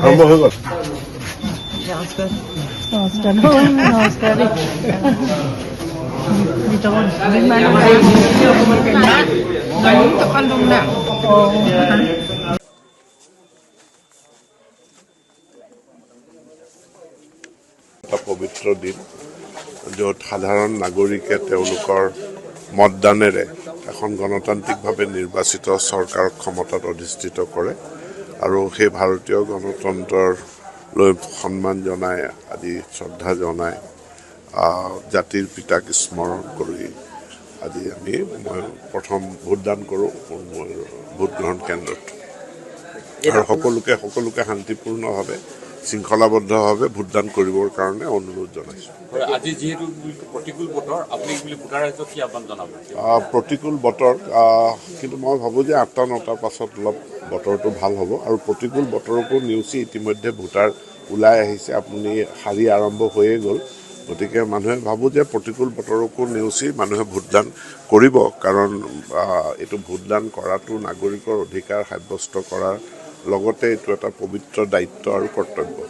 আৰম্ভ হৈ গ'ল। নমস্কাৰ এটা পবিত্ৰ দিন, য'ত সাধাৰণ নাগৰিকে তেওঁলোকৰ মতদানেৰে এখন গণতান্ত্ৰিকভাৱে নিৰ্বাচিত চৰকাৰক ক্ষমতাত অধিষ্ঠিত কৰে আৰু সেই ভাৰতীয় গণতন্ত্ৰৰ লৈ সন্মান জনাই আদি শ্ৰদ্ধা জনাই জাতিৰ পিতাক স্মৰণ কৰি আজি মই প্ৰথম ভোটদান কৰোঁ মোৰ ভোটগ্ৰহণ কেন্দ্ৰত আৰু সকলোকে শান্তিপূৰ্ণভাৱে শৃংখলাবদ্ধভাৱে ভোটদান কৰিবৰ কাৰণে অনুৰোধ জনাইছোঁ। আজি যিহেতু প্ৰতিকূল বতৰ, আপুনি ভোটাৰ ৰাইজক কি আহ্বান জনাব? প্ৰতিকূল বতৰ, কিন্তু মই ভাবোঁ যে 8-9টাৰ পাছত অলপ বতৰটো ভাল হ'ব আৰু প্ৰতিকূল বতৰকো নেওচি ইতিমধ্যে ভোটাৰ ওলাই আহিছে। আপুনি শাৰী আৰম্ভ হৈয়ে গ'ল, গতিকে মানুহে ভাবোঁ যে প্ৰতিকূল বতৰকো নেওচি মানুহে ভোটদান কৰিব, কাৰণ এইটো ভোটদান কৰাটো নাগৰিকৰ অধিকাৰ সাব্যস্ত কৰাৰ লগতে এইটো এটা পবিত্ৰ দায়িত্ব আৰু কৰ্তব্য।